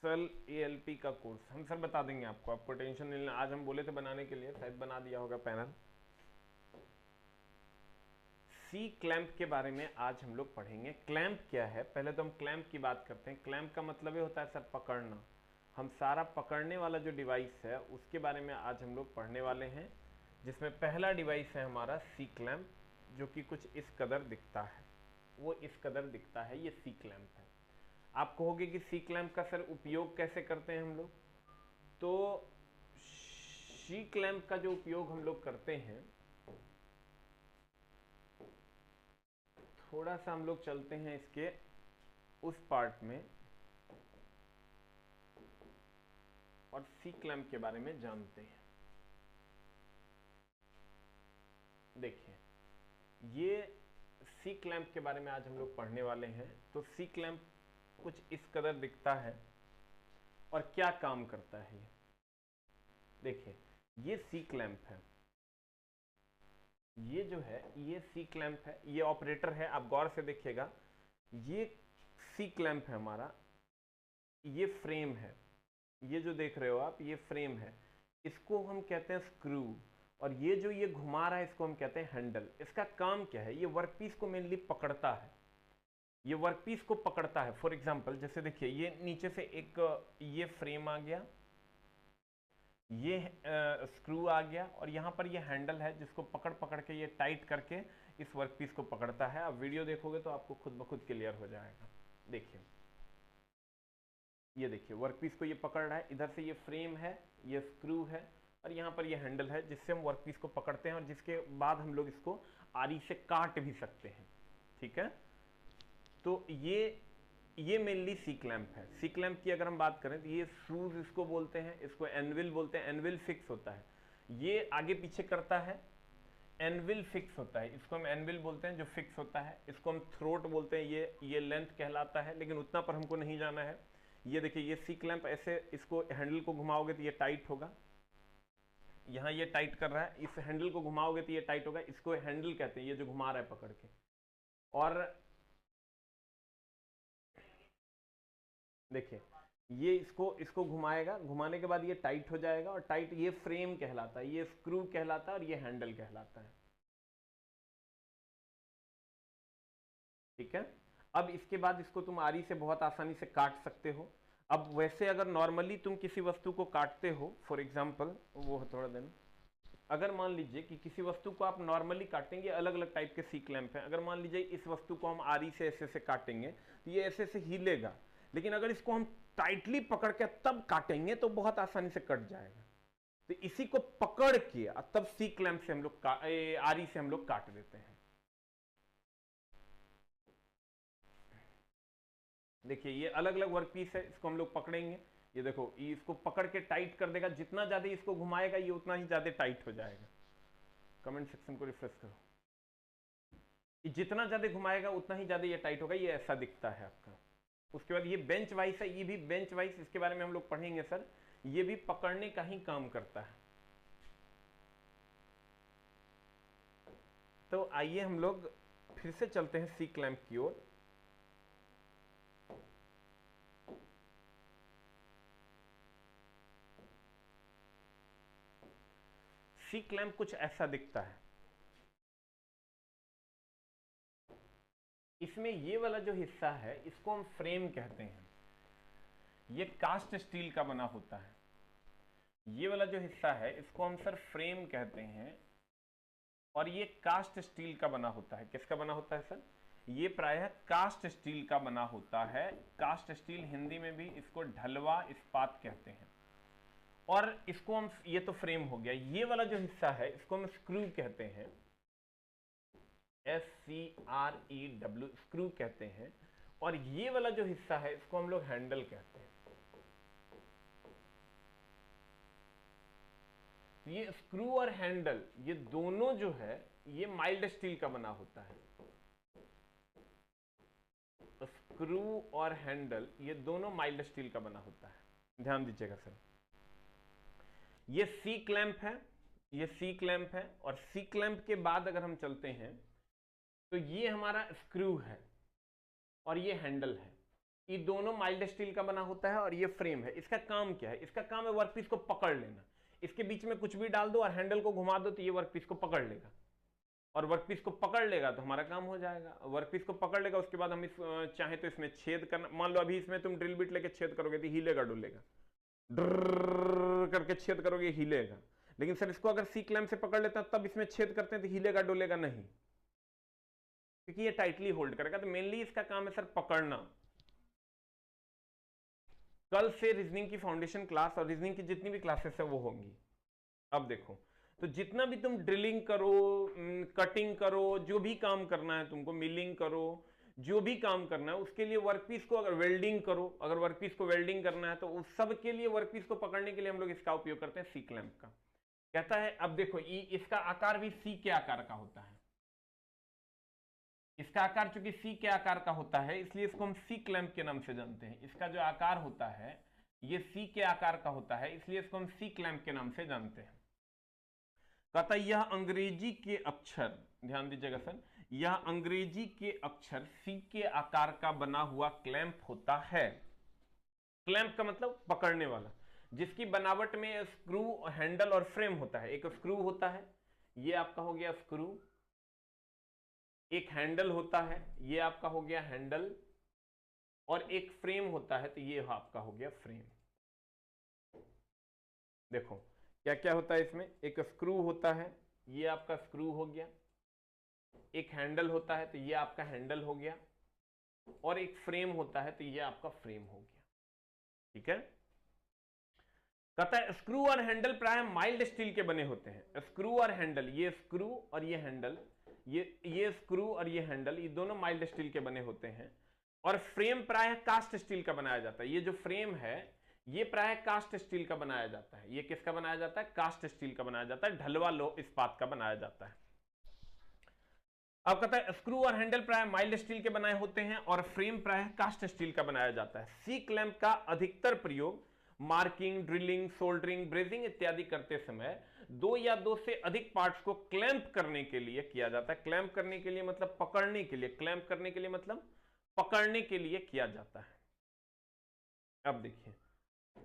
Excel ALP का course हम sir बता देंगे आपको, आपको टेंशन नहीं लेना। आज हम बोले थे बनाने के लिए, शायद बना दिया होगा पैनल। सी क्लैंप के बारे में आज हम लोग पढ़ेंगे। क्लैंप क्या है, पहले तो हम क्लैंप की बात करते हैं। क्लैंप का मतलब ये होता है सर पकड़ना। हम सारा पकड़ने वाला जो डिवाइस है उसके बारे में आज हम लोग पढ़ने वाले हैं, जिसमें पहला डिवाइस है हमारा सी क्लैंप, जो कि कुछ इस कदर दिखता है। वो इस कदर दिखता है, ये सी क्लैंप है। आप कहोगे कि सी क्लैंप का सर उपयोग कैसे करते हैं हम लोग, तो सी क्लैंप का जो उपयोग हम लोग करते हैं, थोड़ा सा हम लोग चलते हैं इसके उस पार्ट में और सी क्लैंप के बारे में जानते हैं। देखिए, ये सी क्लैंप के बारे में आज हम लोग पढ़ने वाले हैं। तो सी क्लैंप कुछ इस कदर दिखता है और क्या काम करता है ये। देखिए, ये सी क्लैंप है, ये जो है ये सी क्लैंप है, ये ऑपरेटर है। आप गौर से देखिएगा, ये सी क्लैंप है हमारा, ये फ्रेम है, ये जो देख रहे हो आप ये फ्रेम है, इसको हम कहते हैं स्क्रू। और ये जो ये घुमा रहा है इसको हम कहते हैं हैंडल। इसका काम क्या है, ये वर्कपीस को मेनली पकड़ता है, ये वर्कपीस को पकड़ता है। फॉर एग्जांपल जैसे देखिए, ये नीचे से एक ये फ्रेम आ गया, ये स्क्रू आ गया, और यहाँ पर ये हैंडल है जिसको पकड़ पकड़ के ये टाइट करके इस वर्कपीस को पकड़ता है। आप वीडियो देखोगे तो आपको खुद ब खुद क्लियर हो जाएगा। देखिए, ये देखिए वर्कपीस को ये पकड़ रहा है, इधर से ये फ्रेम है, ये स्क्रू है, और यहाँ पर ये हैंडल है जिससे हम वर्कपीस को पकड़ते हैं, और जिसके बाद हम लोग इसको आरी से काट भी सकते हैं। ठीक है, तो ये मेनली सी क्लैंप है। सी क्लैंप की अगर हम बात करें तो ये शूज इसको बोलते हैं, इसको एनविल बोलते हैं। एनविल फिक्स होता है, ये आगे पीछे करता है, एनविल फिक्स होता है, इसको हम एनविल बोलते हैं जो फिक्स होता है। इसको हम थ्रोट बोलते हैं, ये लेंथ कहलाता है, लेकिन उतना पर हमको नहीं जाना है। ये देखिए, ये सी क्लैंप ऐसे इसको हैंडल को घुमाओगे तो ये टाइट होगा, यहाँ ये टाइट कर रहा है, इस हैंडल को घुमाओगे तो ये टाइट होगा, इसको हैंडल कहते हैं, ये जो घुमा रहा है पकड़ के। और देखिए, ये इसको घुमाएगा, घुमाने के बाद ये टाइट हो जाएगा, और टाइट ये फ्रेम कहलाता है, ये स्क्रू कहलाता है, और ये हैंडल कहलाता है। ठीक है, अब इसके बाद इसको तुम आरी से बहुत आसानी से काट सकते हो। अब वैसे अगर नॉर्मली तुम किसी वस्तु को काटते हो, फॉर एग्जाम्पल वो थोड़ा देना, अगर मान लीजिए कि किसी वस्तु को आप नॉर्मली काटेंगे, अलग अलग टाइप के सी क्लैंप हैं। अगर मान लीजिए इस वस्तु को हम आरी से ऐसे से काटेंगे तो ये ऐसे से हिलेगा, लेकिन अगर इसको हम टाइटली पकड़ के तब काटेंगे तो बहुत आसानी से कट जाएगा। तो इसी को पकड़ के तब सी क्लैंप से हम लोग आरी से हम लोग काट देते हैं। देखिए, ये अलग अलग वर्क पीस है, इसको हम लोग पकड़ेंगे, ये देखो ये इसको पकड़ के टाइट कर देगा, जितना ज्यादा इसको घुमाएगा ये उतना ही ज्यादा टाइट हो जाएगा। कमेंट सेक्शन को रिफ्रेश करो, ये जितना ज्यादा घुमाएगा उतना ही ज्यादा ये टाइट होगा, ये ऐसा दिखता है आपका। उसके बाद ये बेंच वाइस है, ये भी बेंच वाइस, इसके बारे में हम लोग पढ़ेंगे सर। ये भी पकड़ने का ही काम करता है। तो आइए हम लोग फिर से चलते हैं सी क्लैंप की ओर। सी क्लैंप कुछ ऐसा दिखता है। इसमें ये वाला जो हिस्सा है इसको हम फ्रेम कहते हैं, ये कास्ट स्टील का बना होता है। ये वाला जो हिस्सा है इसको हम सर फ्रेम कहते हैं, और ये कास्ट स्टील का बना होता है। किसका बना होता है सर, ये प्रायः कास्ट स्टील का बना होता है। कास्ट स्टील हिंदी में भी इसको ढलवा इस्पात कहते हैं। और इसको हम, ये तो फ्रेम हो गया, ये वाला जो हिस्सा है इसको हम स्क्रू कहते हैं, SCREW, स्क्रू कहते हैं। और ये वाला जो हिस्सा है इसको हम लोग हैंडल कहते हैं। ये स्क्रू और हैंडल ये दोनों जो है ये माइल्ड स्टील का बना होता है। स्क्रू और हैंडल ये दोनों माइल्ड स्टील का बना होता है, ध्यान दीजिएगा सर। ये सी क्लैंप है, ये सी क्लैंप है, और सी क्लैंप के बाद अगर हम चलते हैं तो ये हमारा स्क्रू है और ये हैंडल है। ये दोनों माइल्ड स्टील का बना होता है और ये फ्रेम है। इसका काम क्या है? इसका काम है वर्कपीस को पकड़ लेना। इसके बीच में कुछ भी डाल दो और हैंडल को घुमा दो तो ये वर्कपीस को पकड़ लेगा, और वर्कपीस को पकड़ लेगा तो हमारा काम हो जाएगा। वर्कपीस को पकड़ लेगा, उसके बाद हम चाहे तो इसमें छेद करना, मान लो अभी इसमें तुम ड्रिल बिट लेके छेद करोगे तो हिलेगा डुलेगा, ड्रर करके छेद करोगे हिलेगा। लेकिन सर इसको अगर सी क्लैंप से पकड़ लेते हैं तब इसमें छेद करते हैं तो हिलेगा डुलेगा नहीं, क्योंकि ये टाइटली होल्ड करेगा। तो मेनली इसका काम है सर पकड़ना। कल से रीजनिंग की फाउंडेशन क्लास और रीजनिंग की जितनी भी क्लासेस है वो होंगी। अब देखो, तो जितना भी तुम ड्रिलिंग करो, कटिंग करो, जो भी काम करना है तुमको, मिलिंग करो, जो भी काम करना है उसके लिए वर्कपीस को, अगर वेल्डिंग करो, अगर वर्कपीस को वेल्डिंग करना है तो उस सब के लिए वर्कपीस को पकड़ने के लिए हम लोग इसका उपयोग करते हैं सी क्लैंप का। कहता है अब देखो इसका आकार भी सी के आकार का होता है। इसका आकार चूंकि सी के आकार का होता है इसलिए इसको हम सी क्लैंप के नाम से जानते हैं। इसका जो आकार होता है ये सी के आकार का होता है, इसलिए इसको हम सी क्लैंप के नाम से जानते हैं। कहता यह अंग्रेजी के अक्षर, ध्यान दीजिएगा सर, यह अंग्रेजी के अक्षर सी के आकार का बना हुआ क्लैंप होता है। क्लैंप का मतलब पकड़ने वाला, जिसकी बनावट में स्क्रू, हैंडल और फ्रेम होता है। एक स्क्रू होता है, ये आपका हो गया स्क्रू, एक हैंडल होता है, ये आपका हो गया हैंडल, और एक फ्रेम होता है तो ये आपका हो गया फ्रेम। देखो क्या क्या होता है इसमें, एक स्क्रू होता है, ये आपका स्क्रू हो गया, एक हैंडल होता है तो ये आपका हैंडल हो गया, और एक फ्रेम होता है तो ये आपका फ्रेम हो गया। ठीक है। कहता है स्क्रू और हैंडल प्राय माइल्ड स्टील के बने होते हैं। स्क्रू और हैंडल, ये स्क्रू और ये हैंडल, ये स्क्रू और ये हैंडल, ये दोनों माइल्ड स्टील के बने होते हैं। और फ्रेम प्राय कास्ट स्टील का बनाया जाता है। ये जो फ्रेम है ये प्राय कास्ट स्टील का बनाया जाता है। ये किसका बनाया जाता है? कास्ट स्टील का बनाया जाता है, ढलवा लोह इस्पात का बनाया जाता है। अब कहता है स्क्रू और हैंडल प्राय माइल्ड स्टील के बनाए होते हैं और फ्रेम प्राय कास्ट स्टील का बनाया जाता है। सी क्लैंप का अधिकतर प्रयोग मार्किंग, ड्रिलिंग, सोल्डरिंग, ब्रेजिंग इत्यादि करते समय दो या दो से अधिक पार्ट्स को क्लैंप करने के लिए किया जाता है। क्लैंप करने के लिए मतलब पकड़ने के लिए, क्लैंप करने के लिए मतलब पकड़ने के लिए किया जाता है। अब देखिए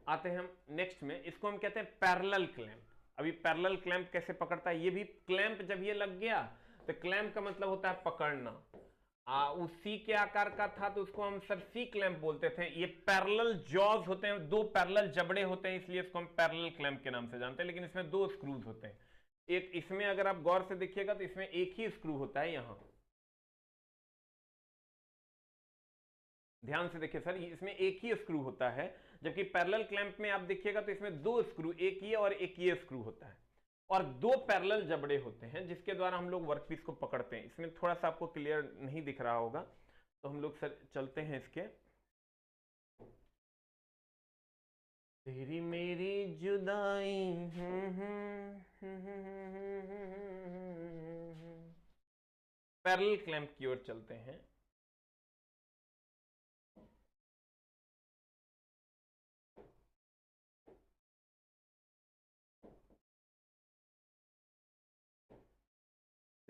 आते हैं हम नेक्स्ट में, इसको हम कहते हैं पैरेलल क्लैंप। अभी पैरेलल क्लैंप कैसे पकड़ता है? ये भी क्लैंप जब ये लग गया तो क्लैंप का मतलब होता है पकड़ना। उस सी के आकार का था तो उसको हम सर सी क्लैंप बोलते थे। ये पैरेलल जॉज होते हैं, दो पैरेलल जबड़े होते हैं, इसलिए इसको हम पैरेलल क्लैंप के नाम से जानते हैं। लेकिन इसमें दो स्क्रूज होते हैं। एक इसमें अगर आप गौर से देखिएगा तो इसमें एक ही स्क्रू होता है। यहां ध्यान से देखिए सर, इसमें एक ही स्क्रू होता है, जबकि पैरेलल क्लैंप में आप देखिएगा तो इसमें दो स्क्रू, एक ये और एक ये स्क्रू होता है, और दो पैरेलल जबड़े होते हैं जिसके द्वारा हम लोग वर्कपीस को पकड़ते हैं। इसमें थोड़ा सा आपको क्लियर नहीं दिख रहा होगा तो हम लोग सर चलते हैं इसके। तेरी मेरी जुदाई, पैरेलल क्लैंप की ओर चलते हैं।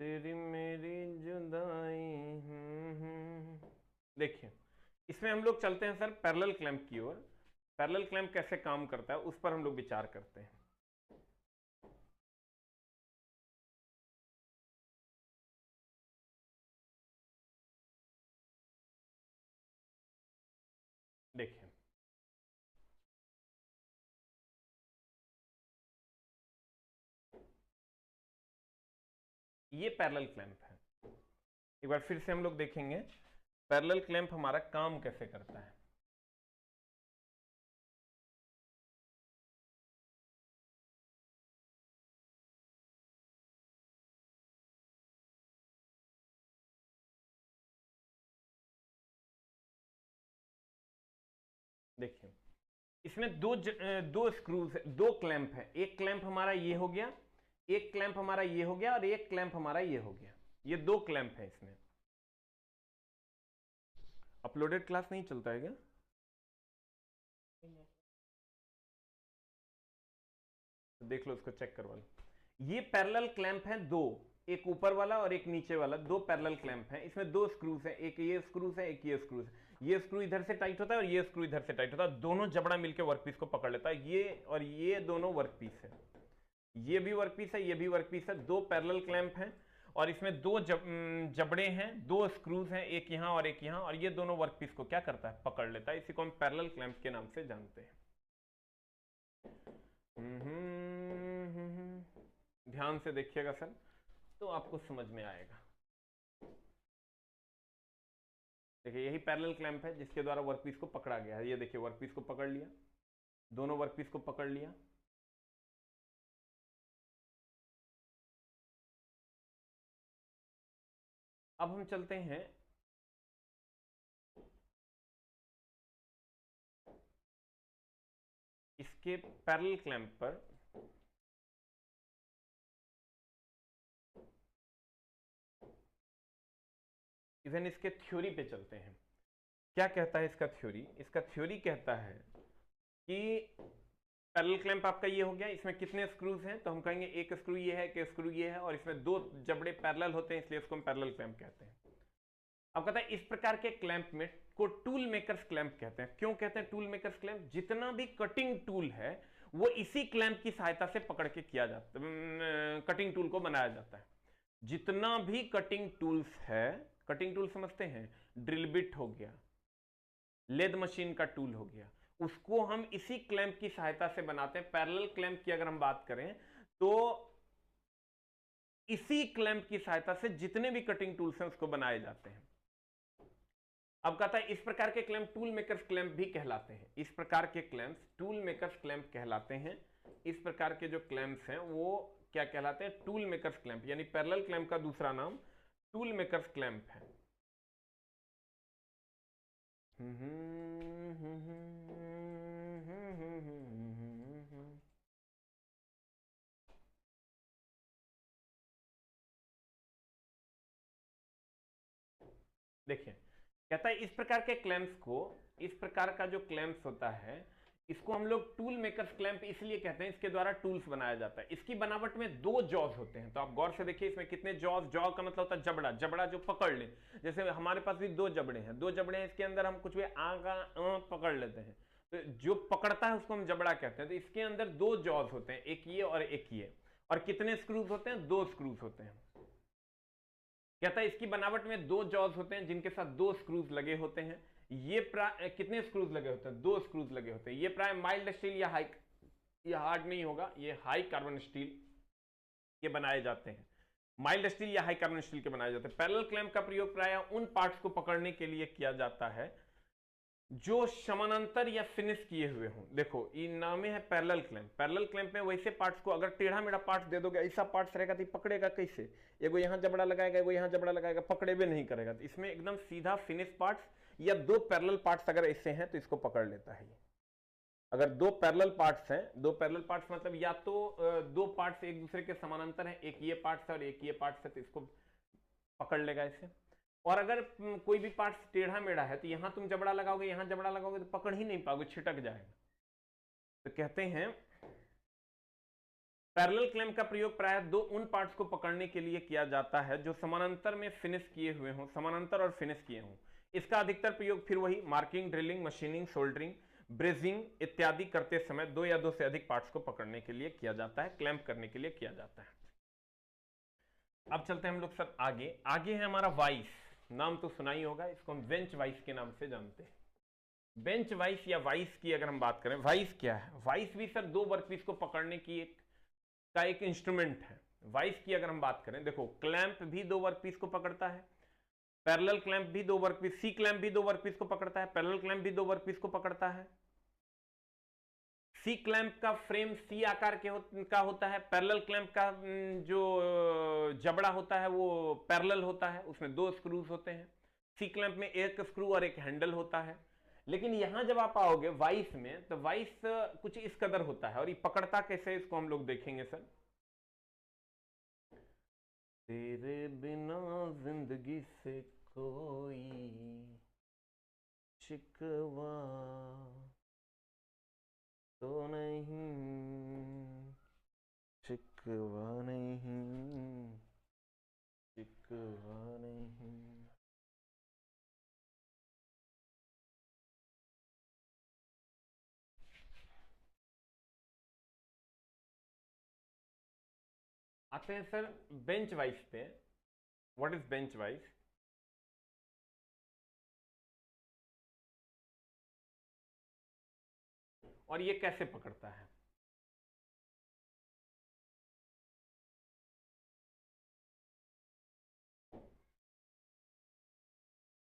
तेरी मेरी जुदाई, देखिए इसमें हम लोग चलते हैं सर पैरेलल क्लैंप की ओर। पैरेलल क्लैंप कैसे काम करता है उस पर हम लोग विचार करते हैं। देखिए ये पैरेलल क्लैंप है। एक बार फिर से हम लोग देखेंगे पैरेलल क्लैंप हमारा काम कैसे करता है। देखिए इसमें दो स्क्रूज, दो क्लैंप है। एक क्लैंप हमारा ये हो गया, एक क्लैंप हमारा ये हो गया, और एक क्लैंप हमारा ये हो गया। ये दो क्लैंप है इसमें। अपलोडेड क्लास नहीं चलता है क्या? तो देख लो, उसको चेक करवा लो। ये पैरेलल क्लैंप है दो, एक ऊपर वाला और एक नीचे वाला, दो पैरेलल क्लैंप हैं, इसमें दो स्क्रूज हैं, एक ये स्क्रूज है, एक ये स्क्रूज है। ये स्क्रू इधर से टाइट होता है और ये स्क्रू इधर से टाइट होता है, दोनों जबड़ा मिलकर वर्कपीस को पकड़ लेता है। ये और ये दोनों वर्कपीस है, ये भी वर्कपीस है, ये भी वर्कपीस है, दो पैरेलल क्लैंप हैं और इसमें दो जबड़े हैं, दो स्क्रूज हैं, एक यहां और एक यहां, और ये दोनों वर्कपीस को क्या करता है, पकड़ लेता है। इसी को हम पैरेलल क्लैंप के नाम से जानते हैं। ध्यान से देखिएगा सर, तो आपको समझ में आएगा। देखिए यही पैरेलल क्लैंप है जिसके द्वारा वर्कपीस को पकड़ा गया है। ये देखिए वर्कपीस को पकड़ लिया, दोनों वर्कपीस को पकड़ लिया। अब हम चलते हैं इसके पैरेलल क्लैंप पर। इवन इसके थ्योरी पे चलते हैं। क्या कहता है इसका थ्योरी? इसका थ्योरी कहता है कि पैरेलल क्लैंप आपका ये हो गया, इसमें कितने स्क्रूज हैं, तो हम कहेंगे एक स्क्रू ये है, एक स्क्रू ये है, और इसमें दो जबड़े पैरेलल होते हैं, इसलिए इसको हम पैरेलल क्लैंप कहते हैं। अब कहता है इस प्रकार के क्लैंप में को टूल मेकर्स क्लैंप कहते हैं। क्यों कहते हैं टूल मेकर्स क्लैंप? जितना भी कटिंग टूल है वो इसी क्लैंप की सहायता से पकड़ के किया जाता है, कटिंग टूल को बनाया जाता है। जितना भी कटिंग टूल्स है, कटिंग टूल समझते हैं, ड्रिल बिट हो गया, लेद मशीन का टूल हो गया, उसको हम इसी क्लैंप की सहायता से बनाते हैं। पैरेलल क्लैंप की अगर हम बात करें तो इसी क्लैंप की सहायता से जितने भी कटिंग टूल्स हैं उसको बनाए जाते हैं। अब कहता है इस प्रकार के क्लैंप टूल मेकर्स क्लैंप भी कहलाते हैं। इस प्रकार के क्लैंप्स टूल मेकर्स क्लैंप कहलाते हैं। इस प्रकार के जो क्लैंप्स हैं वो क्या कहलाते हैं? टूल मेकर्स क्लैंप, यानी पैरेलल क्लैंप का दूसरा नाम टूल मेकर्स क्लैंप है। देखिए कहता है इस प्रकार के क्लैंप्स को, इस प्रकार का जो क्लैंप्स होता है इसको हम लोग टूल मेकर्स क्लैंप इसलिए कहते हैं, इसके द्वारा टूल्स बनाया जाता है। इसकी बनावट में दो जॉज होते हैं, तो आप गौर से देखिए इसमें कितने जॉज, जॉ का मतलब होता है जबड़ा, जबड़ा जो पकड़ ले। जैसे हमारे पास भी दो जबड़े हैं, दो जबड़े हैं, इसके अंदर हम कुछ भी आ का पकड़ लेते हैं, तो जो पकड़ता है उसको हम जबड़ा कहते हैं। तो इसके अंदर दो जॉज होते हैं, एक ये और एक ये, और कितने स्क्रूज होते हैं? दो स्क्रूज होते हैं। कहता है इसकी बनावट में दो जॉज होते हैं जिनके साथ दो स्क्रूज लगे होते हैं। ये कितने स्क्रूज लगे होते हैं? दो स्क्रूज लगे होते हैं। ये प्राय माइल्ड स्टील या हाई, ये हार्ड नहीं होगा, ये हाई कार्बन स्टील के बनाए जाते हैं। माइल्ड स्टील या हाई कार्बन स्टील के बनाए जाते हैं। पैरेलल क्लैंप का प्रयोग प्राय उन पार्ट्स को पकड़ने के लिए किया जाता है जो समानांतर या फिनिश किए हुए हों। देखो ये नाम है पैरेलल क्लैंप। पैरेलल क्लैंप में वैसे पार्ट्स को अगर टेढ़ा मेढ़ा पार्ट्स दे दोगे, ऐसा पार्ट्स रहेगा तो पकड़ेगा कैसे? एगो यहां जबड़ा लगाएगा, एगो यहां जबड़ा लगाएगा, पकड़े भी नहीं करेगा। तो इसमें एकदम सीधा फिनिश पार्ट्स या दो पैरेलल पार्ट्स अगर ऐसे हैं तो इसको पकड़ लेता है। अगर दो पैरेलल पार्ट्स हैं, दो पैरेलल पार्ट्स मतलब या तो दो पार्ट्स एक दूसरे के समानांतर हैं, एक ये पार्ट्स है और एक ये पार्ट्स है, तो इसको पकड़ लेगा ऐसे। और अगर कोई भी पार्ट टेढ़ा मेढ़ा है तो यहां तुम जबड़ा लगाओगे, यहां जबड़ा लगाओगे तो पकड़ ही नहीं पाओगे, छिटक जाएगा। तो कहते हैं पैरेलल क्लैंप का प्रयोग प्राय दो उन पार्ट्स को पकड़ने के लिए किया जाता है जो समानांतर में फिनिश किए हुए हों, समानांतर और फिनिश किए हों। इसका अधिकतर प्रयोग फिर वही marking, drilling, machining, soldering, brazing इत्यादि करते समय दो या दो से अधिक पार्ट्स को पकड़ने के लिए किया जाता है, क्लैंप करने के लिए किया जाता है। अब चलते हैं हम लोग सर आगे। आगे है हमारा वाइस, नाम तो सुना ही होगा, इसको हम बेंच वाइस के नाम से जानते हैं। बेंच वाइस या वाइस की अगर हम बात करें, वाइस क्या है? वाइस भी सर दो वर्कपीस को पकड़ने की एक इंस्ट्रूमेंट है। वाइस की अगर हम बात करें, देखो क्लैंप भी दो वर्कपीस को पकड़ता है, पैरेलल क्लैंप भी दो वर्कपीस, सी क्लैंप भी दो वर्कपीस को पकड़ता है, पैरेलल क्लैंप भी दो वर्कपीस को पकड़ता है। सी क्लैंप का फ्रेम सी आकार का होता है, पैरेलल क्लैंप का जो जबड़ा होता है वो पैरेलल होता है, उसमें दो स्क्रूज होते हैं। सी क्लैंप में एक स्क्रू और एक हैंडल होता है। लेकिन यहां जब आप आओगे वाइस में, तो वाइस कुछ इस कदर होता है, और ये पकड़ता कैसे इसको हम लोग देखेंगे सर। तेरे बिना जिंदगी से कोई शिकवा तो नहीं, शिकवा नहीं, नहीं। आते हैं सर बेंच वाइज पे। What is bench wise? और ये कैसे पकड़ता है?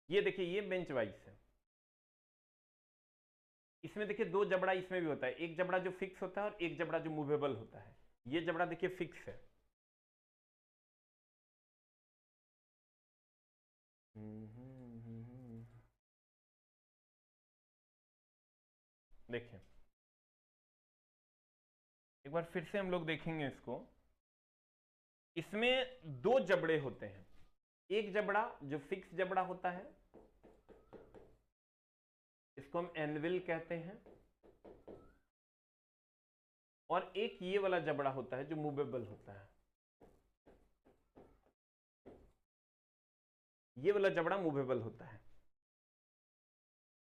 ये देखिए, ये बेंच वाइज है। इसमें देखिए दो जबड़ा इसमें भी होता है, एक जबड़ा जो फिक्स होता है और एक जबड़ा जो मूवेबल होता है। ये जबड़ा देखिए फिक्स है। देखिए एक बार फिर से हम लोग देखेंगे इसको। इसमें दो जबड़े होते हैं, एक जबड़ा जो फिक्स जबड़ा होता है, इसको हम एनविल कहते हैं, और एक ये वाला जबड़ा होता है जो मूवेबल होता है। ये वाला जबड़ा मूवेबल होता है।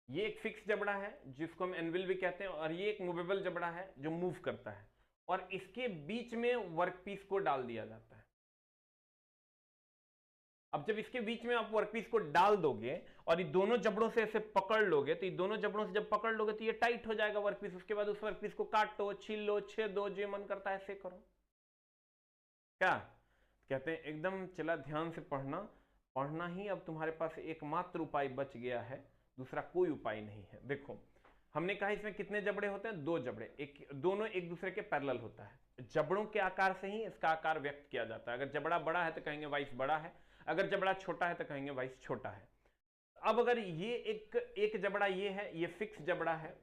ये एक फिक्स जबड़ा है जिसको हम एनविल भी कहते हैं, और ये एक मूवेबल जबड़ा है जो मूव करता है, और इसके बीच में वर्कपीस को डाल दिया जाता है। अब जब इसके बीच में आप वर्कपीस को डाल दोगे और ये दोनों जबड़ों से ऐसे पकड़ लोगे, तो ये दोनों जबड़ों से जब पकड़ लोगे तो ये टाइट हो जाएगा वर्कपीस। उसके बाद उस वर्कपीस को काटो, छील लो, छेद दो, जो मन करता है ऐसे करो। क्या कहते हैं? एकदम चला ध्यान से पढ़ना। पढ़ना ही अब तुम्हारे पास एकमात्र उपाय बच गया है, दूसरा कोई उपाय नहीं है। देखो हमने कहा इसमें कितने जबड़े होते हैं? दो जबड़े, एक दोनों एक दूसरे के पैरेलल होता है। जबड़ों के आकार से ही इसका आकार व्यक्त किया जाता है। अगर जबड़ा बड़ा है तो कहेंगे वाइस बड़ा है, अगर जबड़ा छोटा है तो कहेंगे वाइस छोटा है। अब अगर ये एक जबड़ा ये है, ये फिक्स जबड़ा है,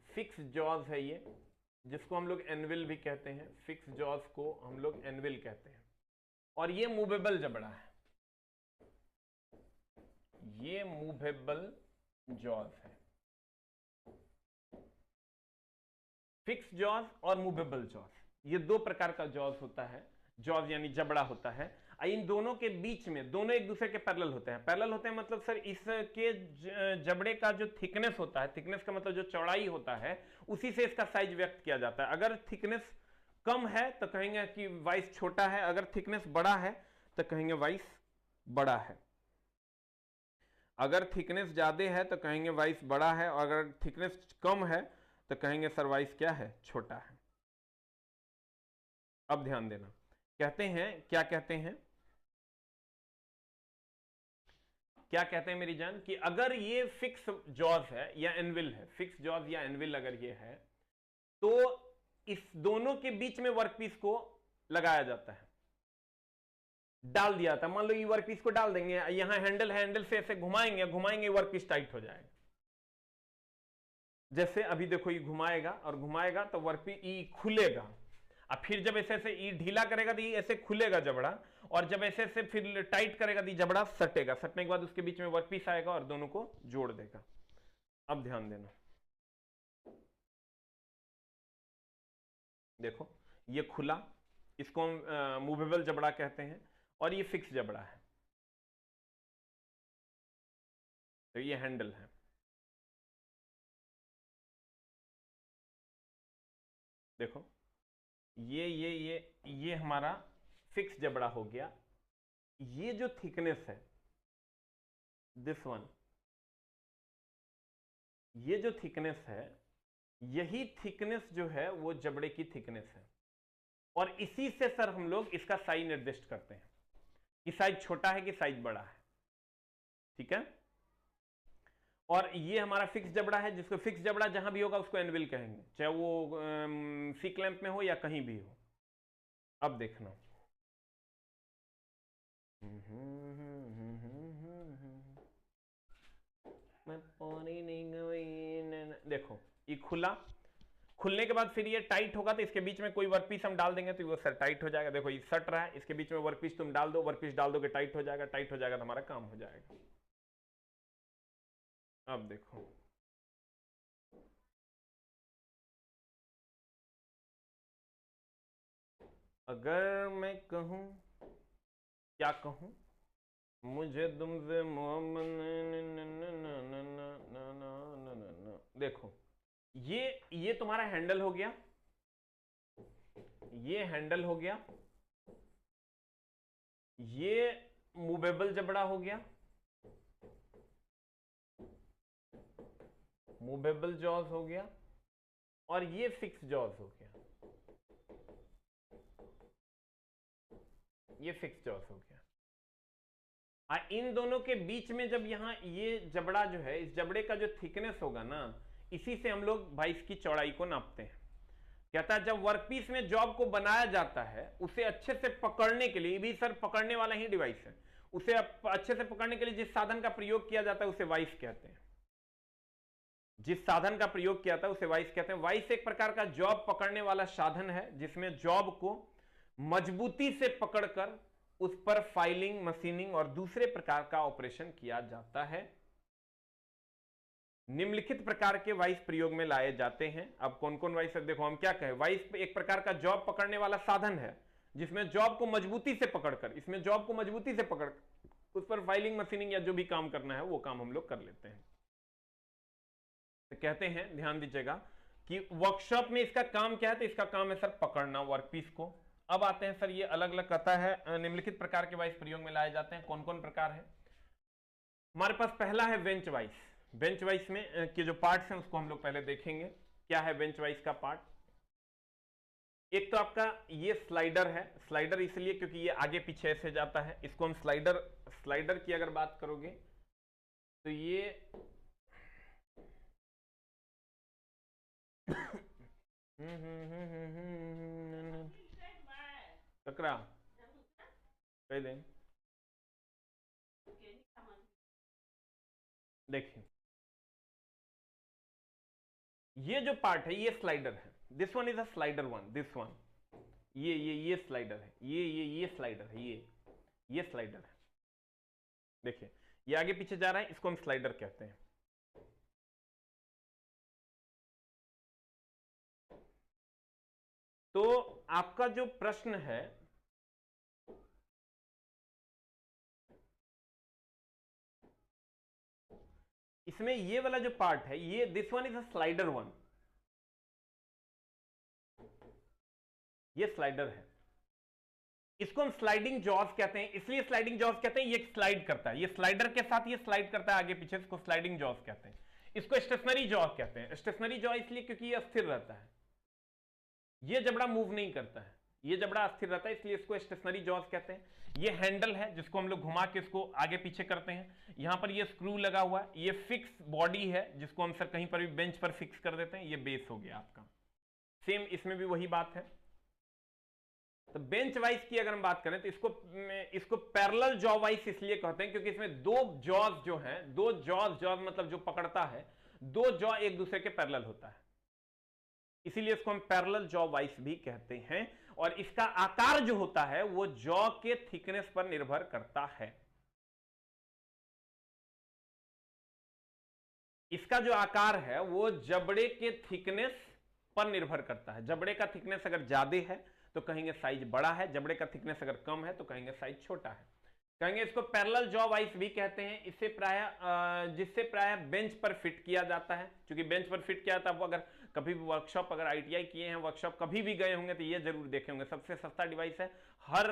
फिक्स जॉज है ये, जिसको हम लोग एनविल भी कहते हैं। फिक्स जॉज को हम लोग एनविल कहते हैं। और ये मूवेबल जबड़ा है, ये मूवेबल जॉज है। फिक्स जॉज और मूवेबल जॉज, ये दो प्रकार का जॉज होता है। जॉज यानी जबड़ा होता है। इन दोनों के बीच में, दोनों एक दूसरे के पैरेलल होते हैं। पैरेलल होते हैं मतलब सर इसके जबड़े का जो थिकनेस होता है, थिकनेस का मतलब जो चौड़ाई होता है, उसी से इसका साइज व्यक्त किया जाता है। अगर थिकनेस कम है तो कहेंगे कि वाइस छोटा है, अगर थिकनेस बड़ा है तो कहेंगे वाइस बड़ा है। अगर थिकनेस ज्यादा है तो कहेंगे वाइस बड़ा है, और अगर थिकनेस कम है तो कहेंगे सर वाइस क्या है? छोटा है। अब ध्यान देना, कहते हैं, क्या कहते हैं, क्या कहते हैं मेरी जान, कि अगर ये फिक्स जॉज है या एनविल है, फिक्स जॉज या एनविल अगर ये है, तो इस दोनों के बीच में वर्कपीस को लगाया जाता है, डाल दिया था। मान लो ये वर्कपीस को डाल देंगे, यहां हैंडल है, हैंडल से ऐसे घुमाएंगे, घुमाएंगे वर्कपीस टाइट हो जाएगा। जैसे अभी देखो ये घुमाएगा और घुमाएगा तो वर्कपीस ई खुलेगा, और फिर जब ऐसे ऐसे ई ढीला करेगा तो ये ऐसे खुलेगा जबड़ा, और जब ऐसे ऐसे फिर टाइट करेगा तो जबड़ा सटेगा, सटने के बाद उसके बीच में वर्कपीस आएगा और दोनों को जोड़ देगा। अब ध्यान देना, देखो ये खुला, इसको हम मूवेबल जबड़ा कहते हैं, और ये फिक्स जबड़ा है, तो ये हैंडल है। देखो ये हमारा फिक्स जबड़ा हो गया। ये जो थिकनेस है, दिस वन, ये जो थिकनेस है, यही थिकनेस जो है वो जबड़े की थिकनेस है, और इसी से सर हम लोग इसका साइज निर्दिष्ट करते हैं कि साइज छोटा है कि साइज बड़ा है। ठीक है? और ये हमारा फिक्स जबड़ा है, जिसको फिक्स जबड़ा जहां भी होगा उसको एनविल कहेंगे, चाहे वो सी क्लैंप में हो या कहीं भी हो। अब देखना, मैं पानी नहीं गई। देखो ये खुला, खुलने के बाद फिर ये टाइट होगा, तो इसके बीच में कोई वर्कपीस हम डाल देंगे तो वो सर टाइट हो जाएगा। देखो ये सट रहा है, इसके बीच में वर्कपीस तुम डाल दो, वर्कपीस डाल दोगे टाइट हो जाएगा, टाइट हो जाएगा तो हमारा काम हो जाएगा। अब देखो अगर मैं कहूं क्या कहूं, मुझे तुमसे मोहब्बत। देखो ये तुम्हारा हैंडल हो गया, ये हैंडल हो गया, ये मूवेबल जबड़ा हो गया, मूवेबल जॉज हो गया, और ये फिक्स जॉज हो गया, ये फिक्स जॉज हो गया। इन दोनों के बीच में जब यहां ये जबड़ा जो है, इस जबड़े का जो थिकनेस होगा ना, इसी से हम लोग भाई इसकी चौड़ाई को नापते हैं। कहता है जब वर्कपीस में जॉब को बनाया जाता है, उसे अच्छे से पकड़ने के लिए, भी सर पकड़ने वाला ही डिवाइस है, उसे अच्छे से पकड़ने के लिए जिस साधन का प्रयोग किया जाता है उसे वाइस कहते हैं। जिस साधन का प्रयोग किया था उसे वाइस कहते हैं। वाइस एक प्रकार का जॉब पकड़ने वाला साधन है, जिसमें जॉब को मजबूती से पकड़कर उस पर फाइलिंग, मशीनिंग और दूसरे प्रकार का ऑपरेशन किया जाता है। निम्नलिखित प्रकार के वाइस प्रयोग में लाए जाते हैं। अब कौन कौन वाइस है देखो, हम क्या कहें, वाइस एक प्रकार का जॉब पकड़ने वाला साधन है, जिसमें जॉब को मजबूती से पकड़कर, इसमें जॉब को मजबूती से पकड़ उस पर फाइलिंग, मशीनिंग या जो भी काम करना है वो काम हम लोग कर लेते हैं। तो कहते हैं, ध्यान दीजिएगा कि वर्कशॉप में इसका काम क्या है, तो इसका काम है सर पकड़ना वर्कपीस को। अब आते हैं सर, ये अलग अलग कहता है निम्नलिखित प्रकार के वाइस प्रयोग में लाए जाते हैं। कौन कौन प्रकार है हमारे पास? पहला है बेंच वाइस। बेंच वाइस में के जो पार्ट्स हैं उसको हम लोग पहले देखेंगे। क्या है बेंच वाइस का पार्ट? एक तो आपका ये स्लाइडर है। स्लाइडर इसलिए क्योंकि ये आगे पीछे ऐसे जाता है, इसको हम स्लाइडर की अगर बात करोगे तो ये चक्रा कह दें। देखिए ये जो पार्ट है ये स्लाइडर है। This one is a slider one, this one, ये स्लाइडर है, ये स्लाइडर है, ये स्लाइडर है। देखिए ये आगे पीछे जा रहा है, इसको हम स्लाइडर कहते हैं। तो आपका जो प्रश्न है, इसमें ये वाला जो पार्ट है, ये this one is a slider one, ये स्लाइडर है। इसको हम स्लाइडिंग जॉज कहते हैं। इसलिए स्लाइडिंग जॉज कहते हैं, ये स्लाइड करता है, ये स्लाइडर के साथ ये स्लाइड करता है आगे पीछे, इसको स्लाइडिंग जॉज कहते हैं। इसको स्टेशनरी जॉज कहते हैं। स्टेशनरी जॉ इसलिए क्योंकि ये अस्थिर रहता है, ये जबड़ा मूव नहीं करता है, ये जबड़ा अस्थिर रहता है, इसलिए इसको स्टेशनरी जॉज कहते हैं। ये हैंडल है जिसको हम लोग घुमा के इसको आगे पीछे करते हैं। यहां पर ये स्क्रू लगा हुआ है। ये फिक्स बॉडी है जिसको हम सर कहीं पर भी बेंच पर फिक्स कर देते हैं। ये बेस हो गया आपका। सेम इसमें भी वही बात है। तो बेंच वाइस की अगर हम बात करें तो इसको पैरेलल जॉ वाइस इसलिए कहते हैं क्योंकि इसमें दो जॉज जो हैं, दो जॉज मतलब जो पकड़ता है, दो जॉ एक दूसरे के पैरेलल होता है, इसीलिए इसको हम पैरेलल जॉ वाइस भी कहते हैं। और इसका आकार जो होता है वो जॉ के थिकनेस पर निर्भर करता है। इसका जो आकार है वो जबड़े के थिकनेस पर निर्भर करता है। जबड़े का थिकनेस अगर ज्यादा है तो कहेंगे साइज बड़ा है, जबड़े का थिकनेस अगर कम है तो कहेंगे साइज छोटा है। कहेंगे इसको पैरेलल जॉ वाइस भी कहते हैं। इससे जिससे प्राय बेंच पर फिट किया जाता है। क्योंकि बेंच पर फिट किया जाता है, वो अगर कभी भी वर्कशॉप, अगर आईटीआई किए हैं, वर्कशॉप कभी भी गए होंगे तो ये जरूर देखे होंगे। सबसे सस्ता डिवाइस है, हर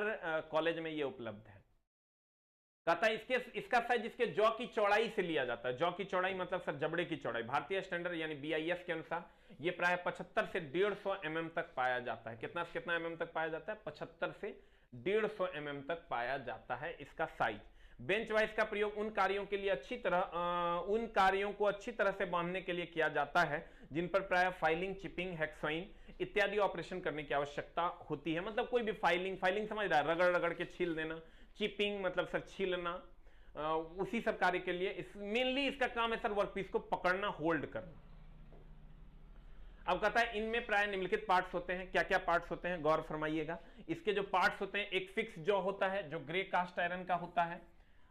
कॉलेज में ये उपलब्ध है। कहता है इसका साइज इसके जॉ की चौड़ाई से लिया जाता है। जॉ की चौड़ाई मतलब सर जबड़े की चौड़ाई। भारतीय स्टैंडर्ड यानी BIS के अनुसार ये प्राय 75 से 150 mm तक पाया जाता है। कितना से कितना mm तक पाया जाता है? 75 से 150 mm तक पाया जाता है इसका साइज। बेंच वाइस का प्रयोग उन कार्यों के लिए उन कार्यों को अच्छी तरह से बांधने के लिए किया जाता है जिन पर प्राय फाइलिंग, चिपिंग, हेक्सोइन इत्यादि ऑपरेशन करने की आवश्यकता होती है। मतलब कोई भी फाइलिंग समझ रहा है, रगड़ रगड़ के छील देना। चिपिंग मतलब सर छीलना, उसी सब कार्य के लिए मेनली इसका काम है सर वर्कपीस को पकड़ना, होल्ड करना। अब कहता है इनमें प्राय निम्नलिखित पार्ट्स होते हैं। क्या क्या पार्ट्स होते हैं गौर फरमाइएगा। इसके जो पार्ट्स होते हैं, एक फिक्स जॉ होता है जो ग्रे कास्ट आयरन का होता है।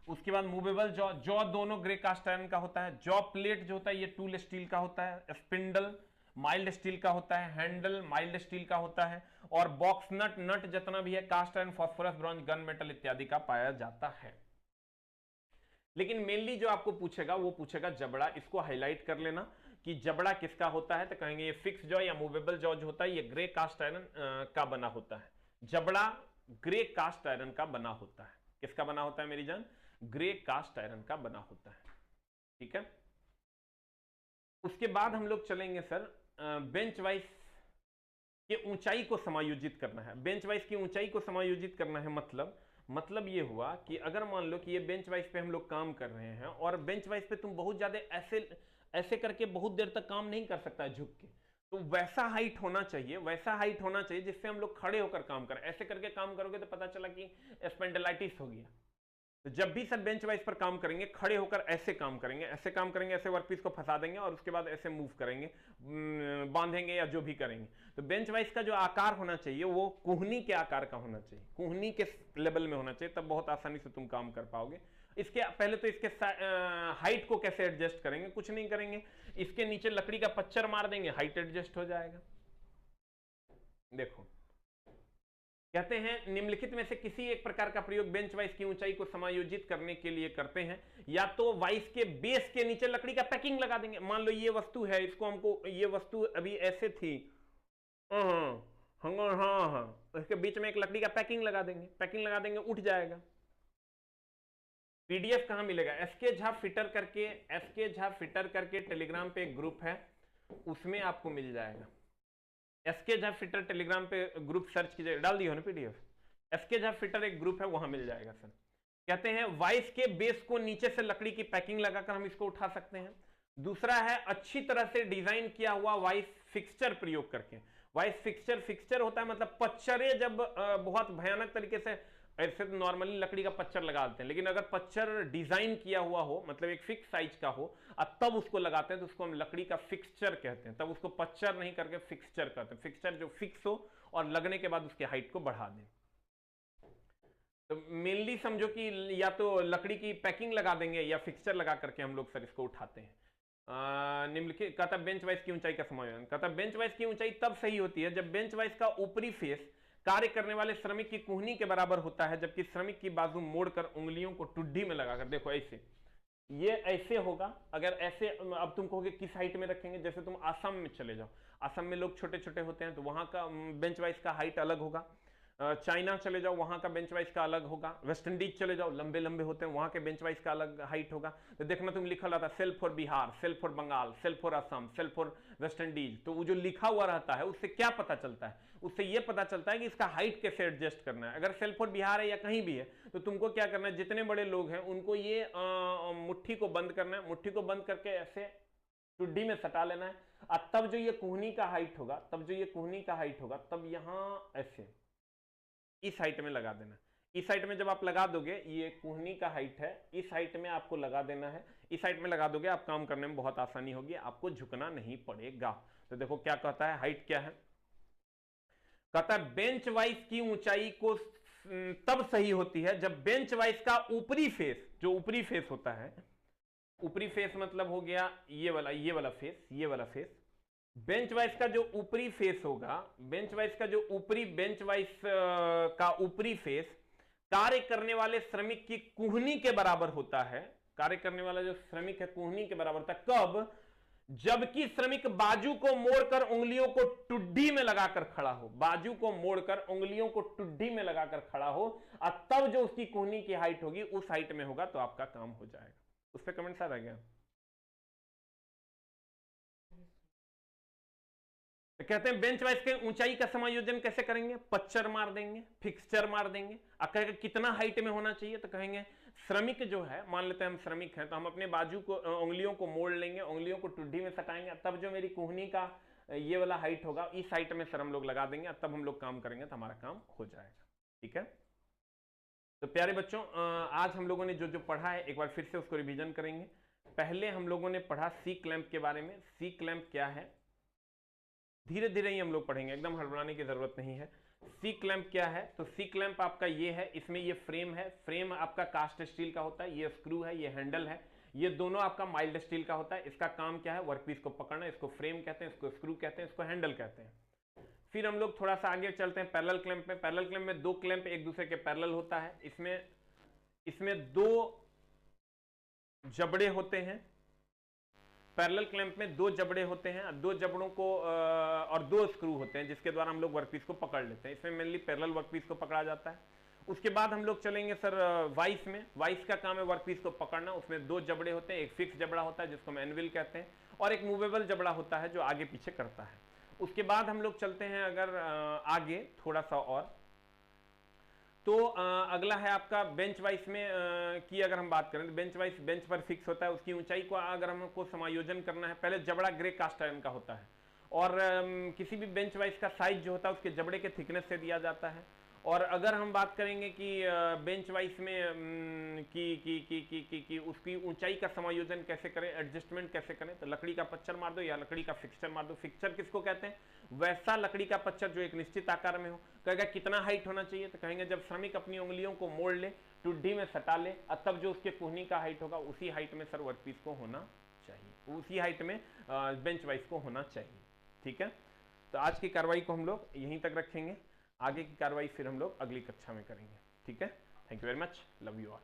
उसके बाद मूवेबल जॉ दोनों ग्रे कास्ट आयरन का होता है। जॉ प्लेट जो होता है ये टूल स्टील का होता है। स्पिंडल माइल्ड स्टील का होता है, हैंडल माइल्ड स्टील का होता है, और बॉक्स नट नट जितना भी है cast iron, phosphorus, bronze, gun metal इत्यादि का पाया जाता है। लेकिन मेनली जो आपको पूछेगा वो पूछेगा जबड़ा। इसको हाईलाइट कर लेना कि जबड़ा किसका होता है, तो कहेंगे ये फिक्स जॉ या मूवेबल जॉ जो होता है ये ग्रे कास्ट आयरन का बना होता है। जबड़ा ग्रे कास्ट आयरन का बना होता है। किसका बना होता है मेरी जान? ग्रे कास्ट आयरन का बना होता है। ठीक है, उसके बाद हम लोग चलेंगे सर बेंच वाइज के ऊंचाई को समायोजित करना है। बेंच वाइज की ऊंचाई को समायोजित करना है मतलब ये हुआ कि अगर मान लो कि ये बेंच वाइज पे हम लोग काम कर रहे हैं और बेंच वाइज पे तुम बहुत ज्यादा ऐसे करके बहुत देर तक काम नहीं कर सकता झुक के, तो वैसा हाइट होना चाहिए जिससे हम लोग खड़े होकर काम करें। ऐसे करके काम करोगे तो पता चला कि स्पेंडिलाइटिस हो गया। तो जब भी सर बेंच वाइज पर काम करेंगे खड़े होकर ऐसे काम करेंगे, ऐसे वर्कपीस को फंसा देंगे और उसके बाद ऐसे मूव करेंगे, बांधेंगे या जो भी करेंगे। तो बेंच वाइज का जो आकार होना चाहिए वो कुहनी के आकार का होना चाहिए, कुहनी के लेवल में होना चाहिए, तब बहुत आसानी से तुम काम कर पाओगे। इसके पहले तो इसके हाइट को कैसे एडजस्ट करेंगे? कुछ नहीं करेंगे, इसके नीचे लकड़ी का पच्चर मार देंगे, हाइट एडजस्ट हो जाएगा। देखो कहते हैं निम्नलिखित में से किसी एक प्रकार का प्रयोग बेंच वाइस की ऊंचाई को समायोजित करने के लिए करते हैं। या तो वाइस के बेस के नीचे लकड़ी का पैकिंग लगा देंगे। मान लो ये वस्तु है, इसको हमको ये वस्तु अभी ऐसे थी, इसके बीच में एक लकड़ी का पैकिंग लगा देंगे, उठ जाएगा। पीडीएफ कहां मिलेगा? एसके झा फिटर करके टेलीग्राम पे एक ग्रुप है, उसमें आपको मिल जाएगा। एसके झा फिटर टेलीग्राम पे ग्रुप सर्च कीजिए, डाल दिया हो ना पीडीएफ। एसके झा फिटर एक ग्रुप है, वहां मिल जाएगा सर। कहते हैं वाइस के बेस को नीचे से लकड़ी की पैकिंग लगाकर हम इसको उठा सकते हैं। दूसरा है अच्छी तरह से डिजाइन किया हुआ वाइस फिक्सचर प्रयोग करके। वाइस फिक्सचर होता है मतलब पच्चरे जब बहुत भयानक तरीके से, ऐसे तो नॉर्मली लकड़ी का पच्चर लगा देते हैं, लेकिन अगर पच्चर डिजाइन किया हुआ हो मतलब एक फिक्स साइज का हो और तब उसको लगाते हैं तो उसको हम लकड़ी का फिक्सचर कहते हैं। तब उसको पच्चर नहीं करके फिक्सचर कहते हैं। फिक्सचर जो फिक्स हो और लगने के बाद उसकी हाइट को बढ़ा दें। तो मेनली समझो कि या तो लकड़ी की पैकिंग लगा देंगे या फिक्सचर लगा करके हम लोग सर इसको उठाते हैं। निम्नलिखित कहता बेंच वाइस की ऊंचाई का समायोजन। कहता बेंच वाइस की ऊंचाई तब सही होती है जब बेंच वाइस का ऊपरी फेस कार्य करने वाले श्रमिक की कुहनी के बराबर होता है, जबकि श्रमिक की बाजू मोड़कर उंगलियों को टुड्डी में लगाकर, देखो ऐसे, ये ऐसे होगा। अगर ऐसे, अब तुम कहोगे किस हाइट में रखेंगे? जैसे तुम आसाम में चले जाओ, आसाम में लोग छोटे छोटे होते हैं तो वहां का बेंच वाइस का हाइट अलग होगा। चाइना चले जाओ वहां का बेंच वाइस का अलग होगा। वेस्ट इंडीज चले जाओ, लंबे लंबे होते हैं, वहां के बेंच वाइस का अलग हाइट होगा। तो देखना तुम लिखा रहता है sale for Bihar, sale for Bengal, sale for Assam, sale for West Indies. तो वो जो लिखा हुआ रहता है उससे क्या पता चलता है? उससे ये पता चलता है कि इसका हाइट कैसे एडजस्ट करना है। अगर सेल फॉर बिहार है या कहीं भी है तो तुमको क्या करना है, जितने बड़े लोग हैं उनको ये मुट्ठी को बंद करना है। मुट्ठी को बंद करके ऐसे टुड्डी में सटा लेना है, और तब जो ये कुहनी का हाइट होगा, तब यहां ऐसे इस हाइट में लगा देना। इस हाइट में जब आप लगा दोगे, ये कुहनी का हाइट है, इस हाइट में आपको लगा देना है। इस हाइट में लगा दोगे आप काम करने में बहुत आसानी होगी, आपको झुकना नहीं पड़ेगा। तो देखो क्या कहता है, हाइट क्या है? कहता है बेंच वाइस की ऊंचाई को तब सही होती है जब बेंच वाइस का ऊपरी फेस, जो ऊपरी फेस होता है, ऊपरी फेस मतलब हो गया ये वाला फेस, बेंच वाइस का जो ऊपरी फेस होगा, बेंच वाइस का ऊपरी फेस कार्य करने वाले श्रमिक की कुहनी के बराबर होता है। कार्य करने वाला जो श्रमिक है कुहनी के बराबर होता है। कब? जबकि श्रमिक बाजू को मोड़कर उंगलियों को टुड्डी में लगाकर खड़ा हो, बाजू को मोड़कर उंगलियों को टुड्डी में लगाकर खड़ा हो, और तब जो उसकी कुहनी की हाइट होगी उस हाइट में होगा तो आपका काम हो जाएगा। उस पर कमेंट आ गया? तो कहते हैं बेंच वाइस के ऊंचाई का समायोजन कैसे करेंगे? पच्चर मार देंगे, फिक्सचर मार देंगे। अब कहेंगे कितना हाइट में होना चाहिए? तो कहेंगे श्रमिक जो है, मान लेते हैं हम श्रमिक हैं, तो हम अपने बाजू को उंगलियों को मोड़ लेंगे, उंगलियों को टुड्डी में सटाएंगे, तब जो मेरी कुहनी का ये वाला हाइट होगा इस हाइट में सर हम लोग लगा देंगे, तब हम लोग काम करेंगे तो हमारा काम हो जाएगा। ठीक है, तो प्यारे बच्चों आज हम लोगों ने जो जो पढ़ा है एक बार फिर से उसको रिवीजन करेंगे। पहले हम लोगों ने पढ़ा सी क्लैंप के बारे में। सी क्लैंप क्या है धीरे धीरे ही हम लोग पढ़ेंगे, एकदम हड़बड़ाने की जरूरत नहीं है। सी क्लैंप क्या है? तो सी क्लैंप आपका ये है, इसमें ये फ्रेम है, फ्रेम आपका कास्ट स्टील का होता है, ये स्क्रू है, ये हैंडल है, ये दोनों आपका माइल्ड स्टील का होता है। इसका काम क्या है, वर्कपीस को पकड़ना, इसको फ्रेम कहते हैं, इसको स्क्रू कहते हैं, इसको हैंडल कहते हैं। फिर हम लोग थोड़ा सा आगे चलते हैं पैरेलल क्लैंप में। पैरेलल क्लैंप में दो क्लैंप एक दूसरे के पैरेलल होता है। इसमें दो जबड़े होते हैं। पैरेलल क्लैंप में दो जबड़े होते हैं, दो जबड़ों को और दो स्क्रू होते हैं जिसके द्वारा हम लोग वर्कपीस को पकड़ लेते हैं। इसमें मेनली पैरेलल वर्कपीस को पकड़ा जाता है। उसके बाद हम लोग चलेंगे सर वाइस में। वाइस का काम है वर्कपीस को पकड़ना। उसमें दो जबड़े होते हैं, एक फिक्स जबड़ा होता है जिसको हम एनविल कहते हैं, और एक मूवेबल जबड़ा होता है जो आगे पीछे करता है। उसके बाद हम लोग चलते हैं अगर आगे थोड़ा सा और, तो अगला है आपका बेंच वाइस में की अगर हम बात करें तो बेंच वाइस बेंच पर फिक्स होता है। उसकी ऊंचाई को अगर हमको समायोजन करना है, पहले जबड़ा ग्रे कास्ट आयरन का होता है, और किसी भी बेंच वाइस का साइज जो होता है उसके जबड़े के थिकनेस से दिया जाता है। और अगर हम बात करेंगे कि बेंच वाइस में की उसकी ऊंचाई का समायोजन कैसे करें, एडजस्टमेंट कैसे करें, तो लकड़ी का पच्चर मार दो या लकड़ी का फिक्सचर मार दो। फिक्सचर किसको कहते हैं, वैसा लकड़ी का पच्चर जो एक निश्चित आकार में हो। कहेगा कितना हाइट होना चाहिए, तो कहेंगे जब श्रमिक अपनी उंगलियों को मोड़ ले, टुड्डी में सटा ले, तब जो उसके कुहनी का हाइट होगा उसी हाइट में सर वर्कपीस को होना चाहिए, उसी हाइट में बेंच वाइस को होना चाहिए। ठीक है, तो आज की कार्रवाई को हम लोग यहीं तक रखेंगे। आगे की कार्रवाई फिर हम लोग अगली कक्षा में करेंगे। ठीक है, thank you very much, love you all.